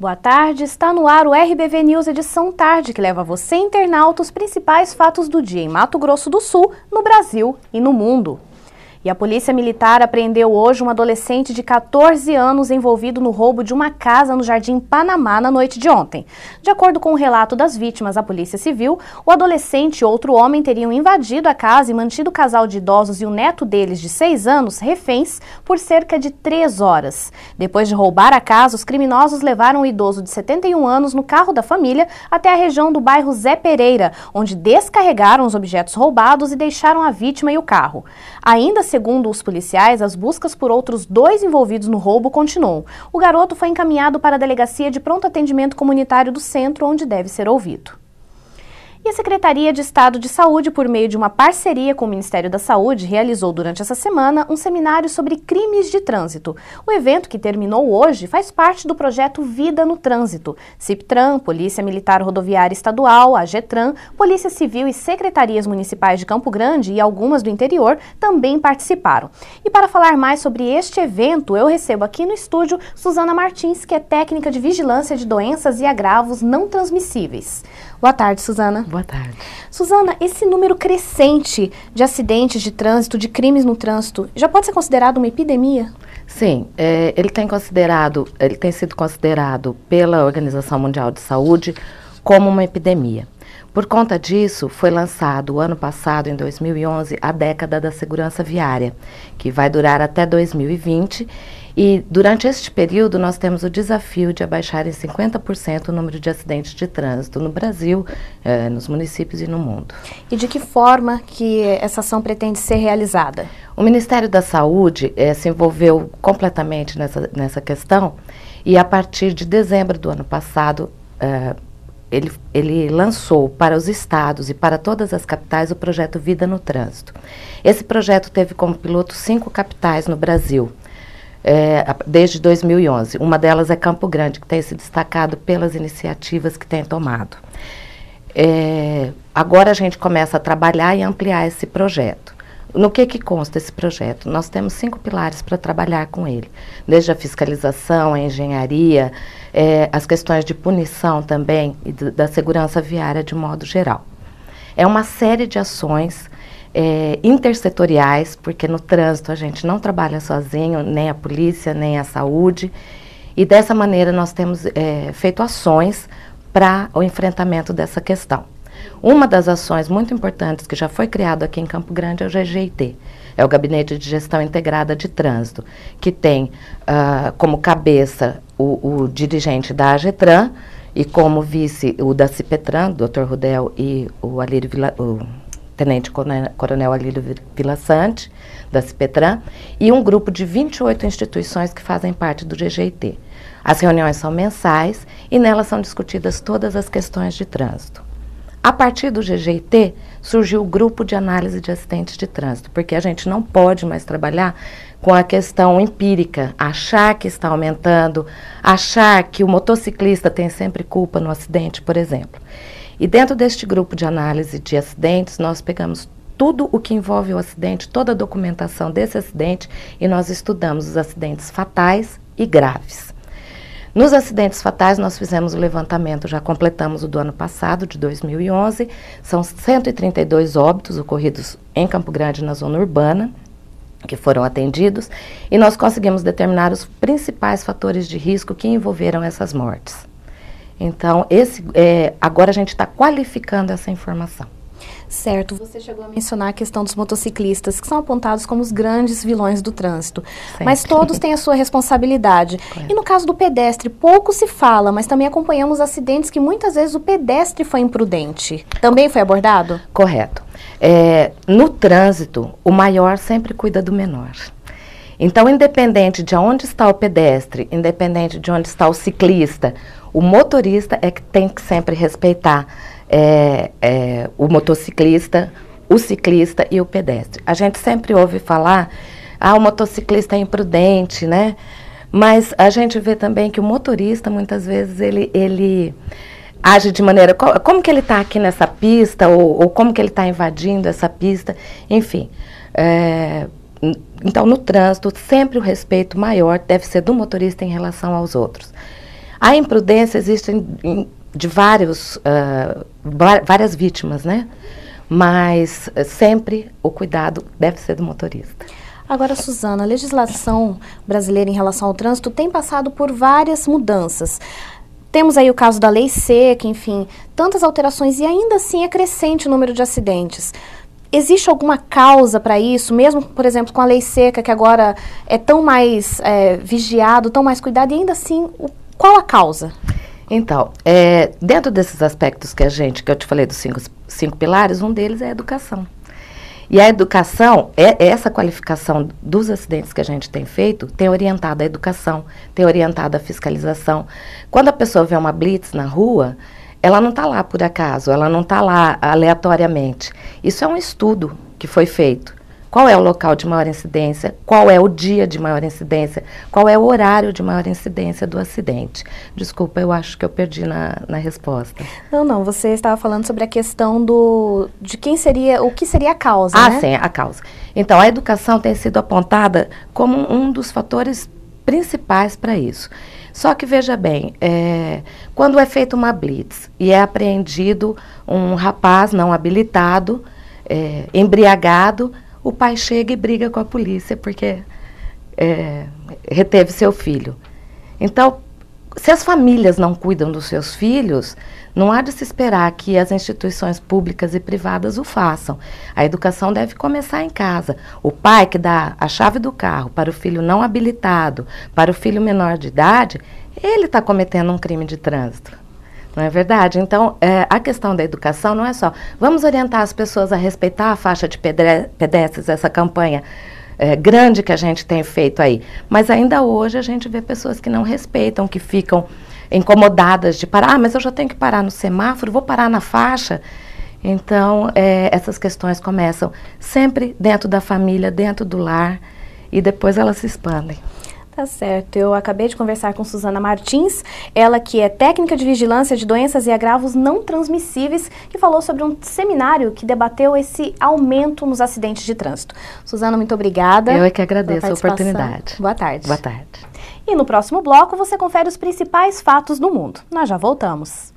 Boa tarde, está no ar o RBV News edição tarde, que leva você, internauta, os principais fatos do dia em Mato Grosso do Sul, no Brasil e no mundo. E a Polícia Militar apreendeu hoje um adolescente de 14 anos envolvido no roubo de uma casa no Jardim Panamá na noite de ontem. De acordo com o relato das vítimas à Polícia Civil, o adolescente e outro homem teriam invadido a casa e mantido o casal de idosos e o neto deles, de 6 anos, reféns por cerca de 3 horas. Depois de roubar a casa, os criminosos levaram o idoso de 71 anos no carro da família até a região do bairro Zé Pereira, onde descarregaram os objetos roubados e deixaram a vítima e o carro. Ainda segundo os policiais, as buscas por outros 2 envolvidos no roubo continuam. O garoto foi encaminhado para a Delegacia de Pronto Atendimento Comunitário do Centro, onde deve ser ouvido. E a Secretaria de Estado de Saúde, por meio de uma parceria com o Ministério da Saúde, realizou durante essa semana um seminário sobre crimes de trânsito. O evento, que terminou hoje, faz parte do projeto Vida no Trânsito. CIPTRAN, Polícia Militar Rodoviária Estadual, AGETRAN, Polícia Civil e secretarias municipais de Campo Grande e algumas do interior também participaram. E para falar mais sobre este evento, eu recebo aqui no estúdio Suzana Martins, que é técnica de vigilância de doenças e agravos não transmissíveis. Boa tarde, Suzana. Boa tarde. Suzana, esse número crescente de acidentes de trânsito, de crimes no trânsito, já pode ser considerado uma epidemia? Sim, ele tem sido considerado pela Organização Mundial de Saúde como uma epidemia. Por conta disso, foi lançado o ano passado, em 2011, a década da segurança viária, que vai durar até 2020. E durante este período nós temos o desafio de abaixar em 50% o número de acidentes de trânsito no Brasil, nos municípios e no mundo. E de que forma que essa ação pretende ser realizada? O Ministério da Saúde se envolveu completamente nessa questão e a partir de dezembro do ano passado ele lançou para os estados e para todas as capitais o projeto Vida no Trânsito. Esse projeto teve como piloto 5 capitais no Brasil. Desde 2011. Uma delas é Campo Grande, que tem se destacado pelas iniciativas que tem tomado. Agora a gente começa a trabalhar e ampliar esse projeto. No que consta esse projeto? Nós temos 5 pilares para trabalhar com ele, desde a fiscalização, a engenharia, as questões de punição também e da segurança viária de modo geral. É uma série de ações intersetoriais, porque no trânsito a gente não trabalha sozinho, nem a polícia, nem a saúde, e dessa maneira nós temos feito ações para o enfrentamento dessa questão. Uma das ações muito importantes que já foi criado aqui em Campo Grande é o GGIT, é o Gabinete de Gestão Integrada de Trânsito, que tem como cabeça o dirigente da AGETRAN e como vice o da CIPETRAN, o Dr. Rudel e o Tenente Coronel Alírio Vilaçante, da CIPETRAN, e um grupo de 28 instituições que fazem parte do GGIT. As reuniões são mensais e nelas são discutidas todas as questões de trânsito. A partir do GGIT, surgiu o grupo de análise de acidentes de trânsito, porque a gente não pode mais trabalhar com a questão empírica, achar que está aumentando, achar que o motociclista tem sempre culpa no acidente, por exemplo. E dentro deste grupo de análise de acidentes, nós pegamos tudo o que envolve o acidente, toda a documentação desse acidente, e nós estudamos os acidentes fatais e graves. Nos acidentes fatais, nós fizemos o levantamento, já completamos o do ano passado, de 2011, são 132 óbitos ocorridos em Campo Grande, na zona urbana, que foram atendidos, e nós conseguimos determinar os principais fatores de risco que envolveram essas mortes. Então, agora a gente está qualificando essa informação. Certo, você chegou a mencionar a questão dos motociclistas, que são apontados como os grandes vilões do trânsito. Sempre. Mas todos têm a sua responsabilidade. Correto. E no caso do pedestre, pouco se fala, mas também acompanhamos acidentes que muitas vezes o pedestre foi imprudente. Também foi abordado? Correto. No trânsito, o maior sempre cuida do menor. Então, independente de onde está o pedestre, independente de onde está o ciclista, o motorista é que tem que sempre respeitar o motociclista, o ciclista e o pedestre. A gente sempre ouve falar, o motociclista é imprudente, né? Mas a gente vê também que o motorista, muitas vezes, ele age de maneira... Como que ele está aqui nessa pista, ou como que ele está invadindo essa pista, enfim. Então, no trânsito, sempre o respeito maior deve ser do motorista em relação aos outros. A imprudência existe de várias vítimas, né? Mas sempre o cuidado deve ser do motorista. Agora, Suzana, a legislação brasileira em relação ao trânsito tem passado por várias mudanças. Temos aí o caso da lei seca, enfim, tantas alterações e ainda assim é crescente o número de acidentes. Existe alguma causa para isso, mesmo, por exemplo, com a lei seca, que agora é tão mais vigiado, tão mais cuidado, e ainda assim, qual a causa? Então, dentro desses aspectos que eu te falei dos cinco pilares, um deles é a educação. E a educação, essa qualificação dos acidentes que a gente tem feito, tem orientado a educação, tem orientado a fiscalização. Quando a pessoa vê uma blitz na rua, ela não está lá por acaso, ela não está lá aleatoriamente. Isso é um estudo que foi feito. Qual é o local de maior incidência? Qual é o dia de maior incidência? Qual é o horário de maior incidência do acidente? Desculpa, eu acho que eu perdi na resposta. Não, você estava falando sobre a questão de o que seria a causa, né? Sim, a causa. Então, a educação tem sido apontada como um dos fatores principais para isso. Só que, veja bem, quando é feita uma blitz e é apreendido um rapaz não habilitado, embriagado, o pai chega e briga com a polícia porque reteve seu filho. Então, se as famílias não cuidam dos seus filhos, não há de se esperar que as instituições públicas e privadas o façam. A educação deve começar em casa. O pai que dá a chave do carro para o filho não habilitado, para o filho menor de idade, ele está cometendo um crime de trânsito. Não é verdade? Então, a questão da educação não é só vamos orientar as pessoas a respeitar a faixa de pedestres, essa campanha grande que a gente tem feito aí. Mas ainda hoje a gente vê pessoas que não respeitam, que ficam incomodadas de parar. Mas eu já tenho que parar no semáforo, vou parar na faixa. Então, essas questões começam sempre dentro da família, dentro do lar, e depois elas se expandem. Tá certo. Eu acabei de conversar com Suzana Martins, ela que é técnica de vigilância de doenças e agravos não transmissíveis, que falou sobre um seminário que debateu esse aumento nos acidentes de trânsito. Suzana, muito obrigada. Eu é que agradeço a oportunidade. Boa tarde. Boa tarde. E no próximo bloco você confere os principais fatos do mundo. Nós já voltamos.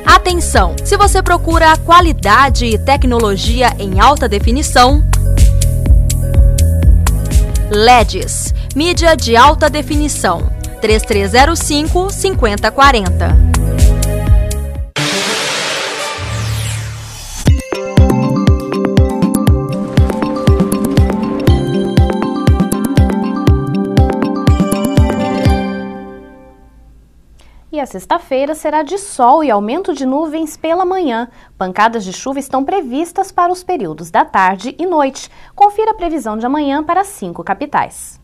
Atenção! Se você procura qualidade e tecnologia em alta definição, LEDs, mídia de alta definição, 3305-5040. E a sexta-feira será de sol e aumento de nuvens pela manhã. Pancadas de chuva estão previstas para os períodos da tarde e noite. Confira a previsão de amanhã para as 5 capitais.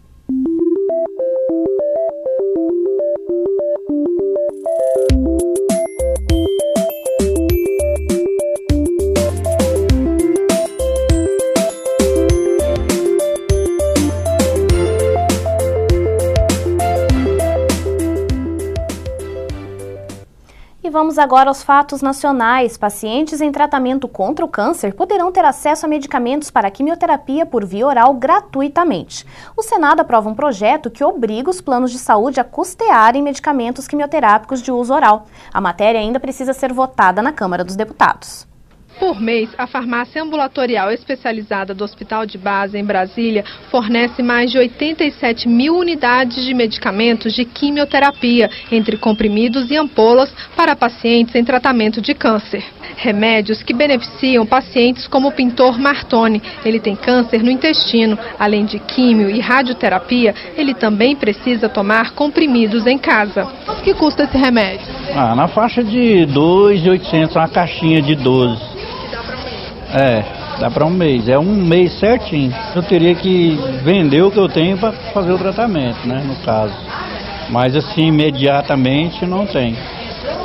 E vamos agora aos fatos nacionais. Pacientes em tratamento contra o câncer poderão ter acesso a medicamentos para quimioterapia por via oral gratuitamente. O Senado aprova um projeto que obriga os planos de saúde a custearem medicamentos quimioterápicos de uso oral. A matéria ainda precisa ser votada na Câmara dos Deputados. Por mês, a farmácia ambulatorial especializada do Hospital de Base, em Brasília, fornece mais de 87 mil unidades de medicamentos de quimioterapia, entre comprimidos e ampolas, para pacientes em tratamento de câncer. Remédios que beneficiam pacientes como o pintor Martoni. Ele tem câncer no intestino. Além de químio e radioterapia, ele também precisa tomar comprimidos em casa. Quanto que custa esse remédio? Na faixa de 2.800, uma caixinha de 12. Dá para um mês, é um mês certinho. Eu teria que vender o que eu tenho para fazer o tratamento, né, no caso. Mas assim, imediatamente não tem,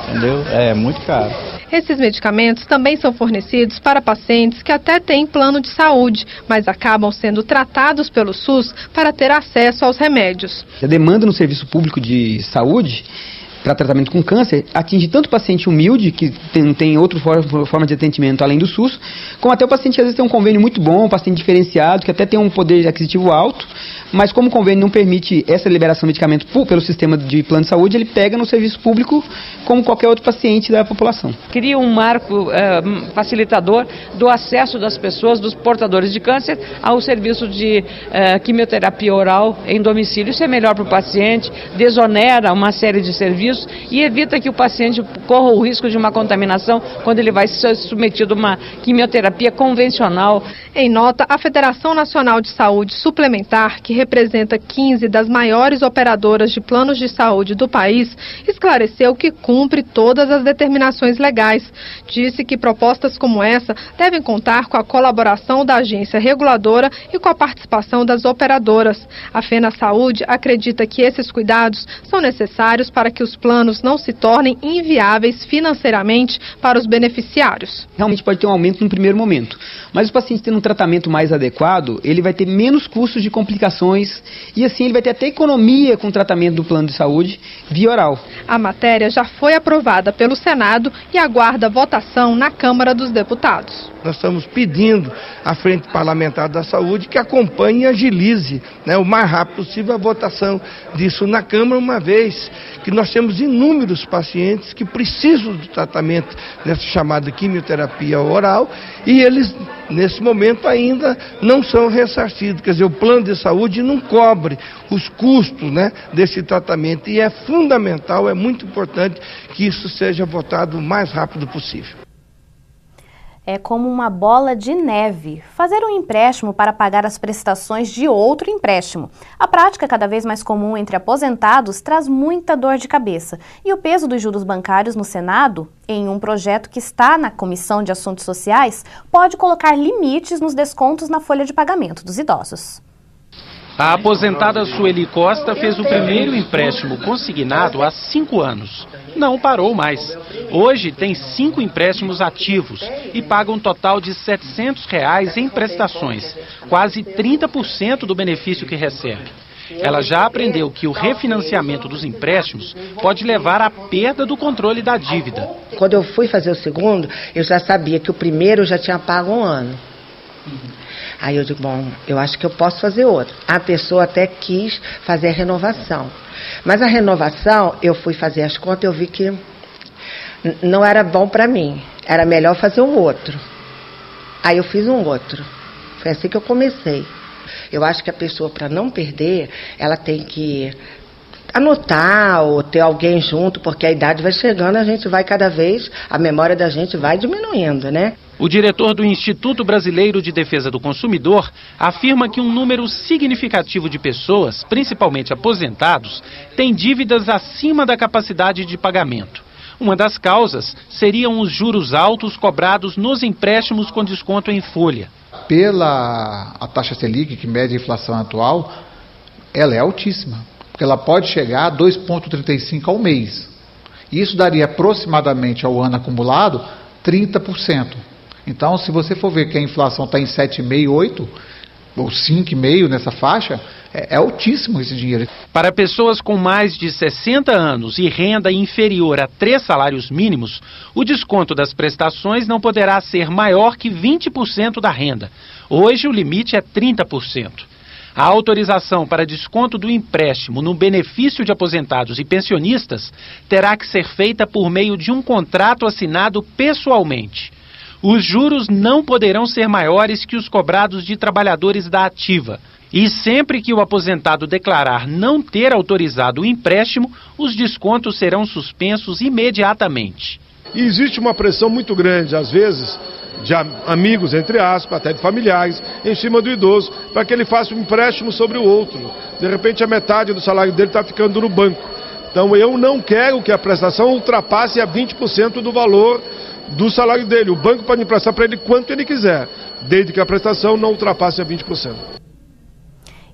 entendeu? É muito caro. Esses medicamentos também são fornecidos para pacientes que até têm plano de saúde, mas acabam sendo tratados pelo SUS para ter acesso aos remédios. A demanda no serviço público de saúde para tratamento com câncer atinge tanto o paciente humilde, que tem outra forma de atendimento além do SUS, como até o paciente que às vezes tem um convênio muito bom, um paciente diferenciado, que até tem um poder aquisitivo alto, mas como o convênio não permite essa liberação de medicamento pelo sistema de plano de saúde, ele pega no serviço público como qualquer outro paciente da população. Cria um marco facilitador do acesso das pessoas, dos portadores de câncer, ao serviço de quimioterapia oral em domicílio. Isso é melhor para o paciente, desonera uma série de serviços e evita que o paciente corra o risco de uma contaminação quando ele vai ser submetido a uma quimioterapia convencional. Em nota, a Federação Nacional de Saúde Suplementar, que representa 15 das maiores operadoras de planos de saúde do país, esclareceu que cumpre todas as determinações legais. Disse que propostas como essa devem contar com a colaboração da agência reguladora e com a participação das operadoras. A FENA Saúde acredita que esses cuidados são necessários para que os planos não se tornem inviáveis financeiramente para os beneficiários. Realmente pode ter um aumento no primeiro momento, mas o paciente tendo um tratamento mais adequado, ele vai ter menos custos de complicações e assim ele vai ter até economia com o tratamento do plano de saúde via oral. A matéria já foi aprovada pelo Senado e aguarda votação na Câmara dos Deputados. Nós estamos pedindo à Frente Parlamentar da Saúde que acompanhe e agilize, o mais rápido possível a votação disso na Câmara, uma vez que nós temos inúmeros pacientes que precisam de tratamento nessa chamada quimioterapia oral e eles, nesse momento, ainda não são ressarcidos. Quer dizer, o plano de saúde não cobre os custos desse tratamento e é fundamental, é muito importante que isso seja votado o mais rápido possível. É como uma bola de neve, fazer um empréstimo para pagar as prestações de outro empréstimo. A prática cada vez mais comum entre aposentados traz muita dor de cabeça. E o peso dos juros bancários no Senado, em um projeto que está na Comissão de Assuntos Sociais, pode colocar limites nos descontos na folha de pagamento dos idosos. A aposentada Sueli Costa fez o primeiro empréstimo consignado há 5 anos. Não parou mais. Hoje tem 5 empréstimos ativos e paga um total de R$ 700 em prestações, quase 30% do benefício que recebe. Ela já aprendeu que o refinanciamento dos empréstimos pode levar à perda do controle da dívida. Quando eu fui fazer o segundo, eu já sabia que o primeiro eu já tinha pago 1 ano. Aí eu digo, bom, eu acho que eu posso fazer outro. A pessoa até quis fazer a renovação. Mas a renovação, eu fui fazer as contas e eu vi que não era bom para mim. Era melhor fazer um outro. Aí eu fiz um outro. Foi assim que eu comecei. Eu acho que a pessoa, para não perder, ela tem que anotar ou ter alguém junto, porque a idade vai chegando, a gente vai cada vez, a memória da gente vai diminuindo, né? O diretor do Instituto Brasileiro de Defesa do Consumidor afirma que um número significativo de pessoas, principalmente aposentados, tem dívidas acima da capacidade de pagamento. Uma das causas seriam os juros altos cobrados nos empréstimos com desconto em folha. Pela a taxa Selic, que mede a inflação atual, ela é altíssima, porque ela pode chegar a 2,35 ao mês. Isso daria aproximadamente ao ano acumulado 30%. Então, se você for ver que a inflação está em 7,5%, 8%, ou 5,5% nessa faixa, é altíssimo esse dinheiro. Para pessoas com mais de 60 anos e renda inferior a 3 salários mínimos, o desconto das prestações não poderá ser maior que 20% da renda. Hoje, o limite é 30%. A autorização para desconto do empréstimo no benefício de aposentados e pensionistas terá que ser feita por meio de um contrato assinado pessoalmente. Os juros não poderão ser maiores que os cobrados de trabalhadores da ativa. E sempre que o aposentado declarar não ter autorizado o empréstimo, os descontos serão suspensos imediatamente. E existe uma pressão muito grande, às vezes, de amigos, entre aspas, até de familiares, em cima do idoso, para que ele faça um empréstimo sobre o outro. De repente, a metade do salário dele está ficando no banco. Então, eu não quero que a prestação ultrapasse a 20% do valor do salário dele. O banco pode emprestar para ele quanto ele quiser, desde que a prestação não ultrapasse a 20%.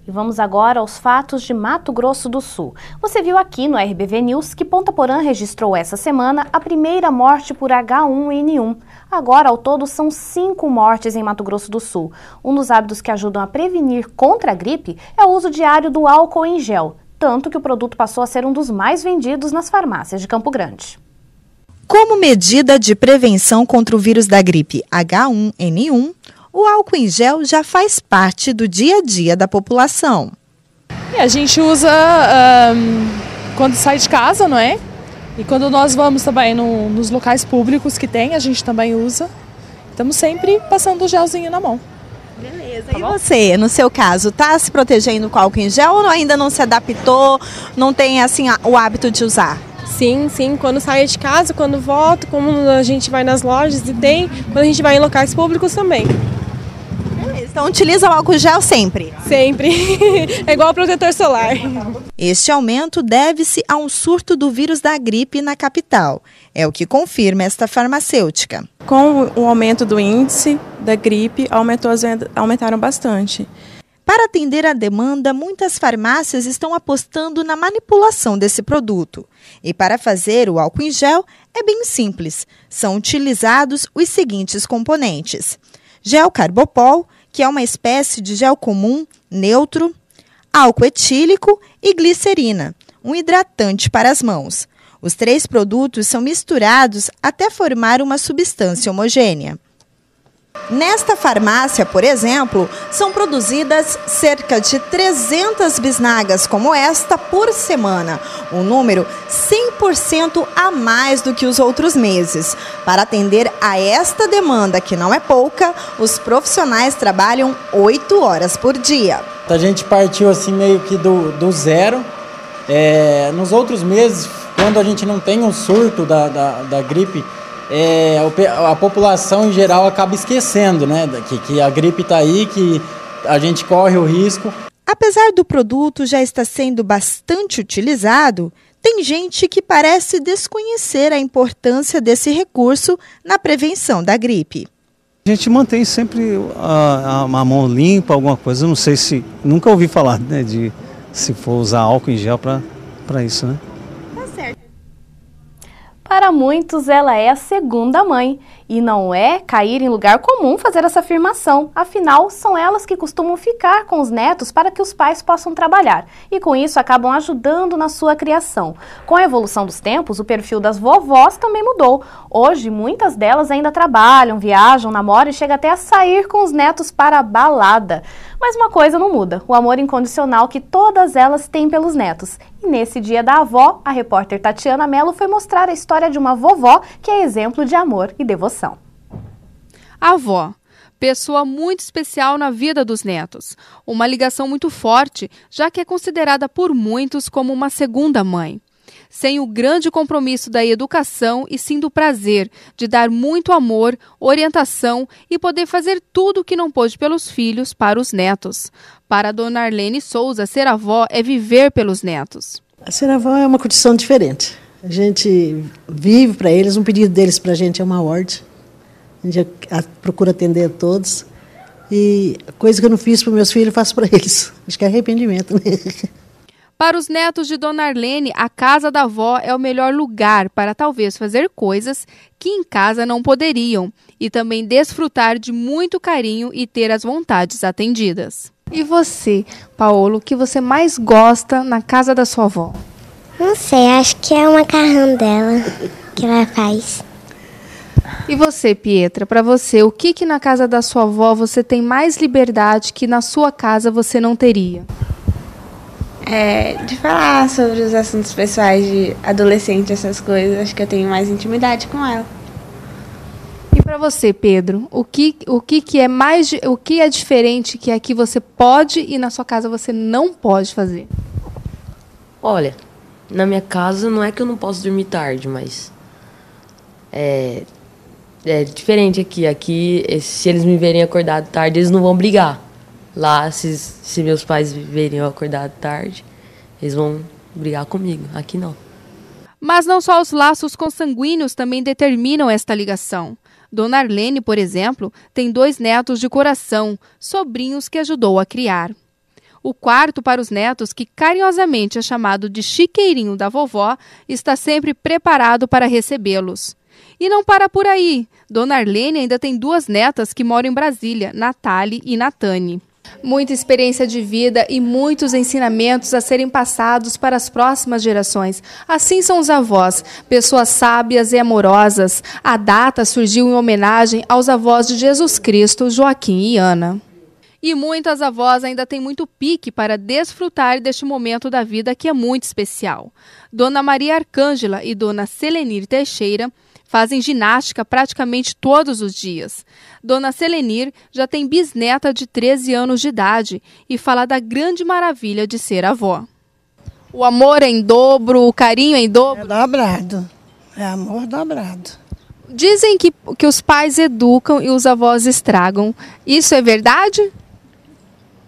E vamos agora aos fatos de Mato Grosso do Sul. Você viu aqui no RBV News que Ponta Porã registrou essa semana a primeira morte por H1N1. Agora, ao todo, são 5 mortes em Mato Grosso do Sul. Um dos hábitos que ajudam a prevenir contra a gripe é o uso diário do álcool em gel, tanto que o produto passou a ser um dos mais vendidos nas farmácias de Campo Grande. Como medida de prevenção contra o vírus da gripe H1N1, o álcool em gel já faz parte do dia a dia da população. A gente usa quando sai de casa, não é? E quando nós vamos também nos locais públicos que tem, a gente também usa. Estamos sempre passando o gelzinho na mão. Beleza. E você, no seu caso, está se protegendo com álcool em gel ou ainda não se adaptou, não tem assim o hábito de usar? Sim, quando saio de casa, quando volto, como a gente vai nas lojas e tem, quando a gente vai em locais públicos também. Então utiliza o álcool gel sempre? Sempre. É igual protetor solar. Este aumento deve-se a um surto do vírus da gripe na capital. É o que confirma esta farmacêutica. Com o aumento do índice da gripe, aumentaram bastante. Para atender a demanda, muitas farmácias estão apostando na manipulação desse produto. E para fazer o álcool em gel é bem simples. São utilizados os seguintes componentes: gel carbopol, que é uma espécie de gel comum, neutro, álcool etílico e glicerina, um hidratante para as mãos. Os 3 produtos são misturados até formar uma substância homogênea. Nesta farmácia, por exemplo, são produzidas cerca de 300 bisnagas como esta por semana, um número 100% a mais do que os outros meses. Para atender a esta demanda, que não é pouca, os profissionais trabalham 8 horas por dia. A gente partiu assim meio que do zero. Nos outros meses, quando a gente não tem um surto da gripe, a população em geral acaba esquecendo, né, que a gripe está aí, que a gente corre o risco. Apesar do produto já estar sendo bastante utilizado, tem gente que parece desconhecer a importância desse recurso na prevenção da gripe. A gente mantém sempre a mão limpa, alguma coisa. Eu não sei se... Nunca ouvi falar, né, de se for usar álcool em gel para isso, né? Para muitos, ela é a segunda mãe. E não é cair em lugar comum fazer essa afirmação. Afinal, são elas que costumam ficar com os netos para que os pais possam trabalhar. E com isso, acabam ajudando na sua criação. Com a evolução dos tempos, o perfil das vovós também mudou. Hoje, muitas delas ainda trabalham, viajam, namoram e chegam até a sair com os netos para a balada. Mas uma coisa não muda, o amor incondicional que todas elas têm pelos netos. E nesse dia da avó, a repórter Tatiana Mello foi mostrar a história de uma vovó que é exemplo de amor e devoção. A avó, pessoa muito especial na vida dos netos. Uma ligação muito forte, já que é considerada por muitos como uma segunda mãe. Sem o grande compromisso da educação e sim do prazer de dar muito amor, orientação e poder fazer tudo o que não pôde pelos filhos para os netos. Para a dona Arlene Souza, ser avó é viver pelos netos. Ser avó é uma condição diferente. A gente vive para eles, um pedido deles para a gente é uma ordem. A gente procura atender a todos. E a coisa que eu não fiz para meus filhos, eu faço para eles. Acho que é arrependimento, né? Para os netos de Dona Arlene, a casa da avó é o melhor lugar para talvez fazer coisas que em casa não poderiam e também desfrutar de muito carinho e ter as vontades atendidas. E você, Paulo, o que você mais gosta na casa da sua avó? Não sei, acho que é o macarrão dela que ela faz. E você, Pietra, para você, o que na casa da sua avó você tem mais liberdade que na sua casa você não teria? De falar sobre os assuntos pessoais de adolescente, essas coisas, acho que eu tenho mais intimidade com ela. E para você, Pedro, o que é diferente que aqui você pode e na sua casa você não pode fazer? Olha, na minha casa não é que eu não posso dormir tarde, mas é diferente aqui. Aqui, se eles me verem acordado tarde, eles não vão brigar. Lá, se meus pais verem eu acordado tarde, eles vão brigar comigo. Aqui não. Mas não só os laços consanguíneos também determinam esta ligação. Dona Arlene, por exemplo, tem 2 netos de coração, sobrinhos que ajudou a criar. O quarto para os netos, que carinhosamente é chamado de chiqueirinho da vovó, está sempre preparado para recebê-los. E não para por aí. Dona Arlene ainda tem 2 netas que moram em Brasília, Natália e Natane. Muita experiência de vida e muitos ensinamentos a serem passados para as próximas gerações. Assim são os avós, pessoas sábias e amorosas. A data surgiu em homenagem aos avós de Jesus Cristo, Joaquim e Ana. E muitas avós ainda têm muito pique para desfrutar deste momento da vida que é muito especial. Dona Maria Arcângela e Dona Selenir Teixeira fazem ginástica praticamente todos os dias. Dona Selenir já tem bisneta de 13 anos de idade e fala da grande maravilha de ser avó. O amor é em dobro, o carinho é em dobro? É dobrado, é amor dobrado. Dizem que os pais educam e os avós estragam. Isso é verdade?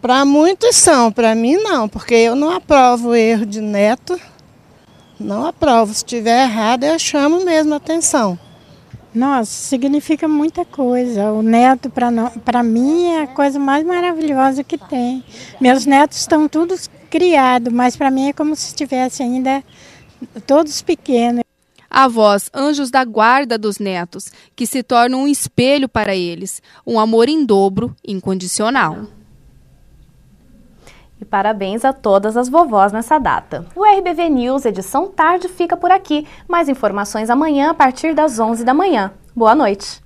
Para muitos são, para mim não, porque eu não aprovo o erro de neto. Não aprovo. Se estiver errado, eu chamo mesmo a atenção. Nossa, significa muita coisa. O neto, para mim, é a coisa mais maravilhosa que tem. Meus netos estão todos criados, mas para mim é como se estivesse ainda todos pequenos. Avós, anjos da guarda dos netos, que se tornam um espelho para eles. Um amor em dobro, incondicional. E parabéns a todas as vovós nessa data. O RBV News Edição Tarde fica por aqui. Mais informações amanhã a partir das 11 da manhã. Boa noite.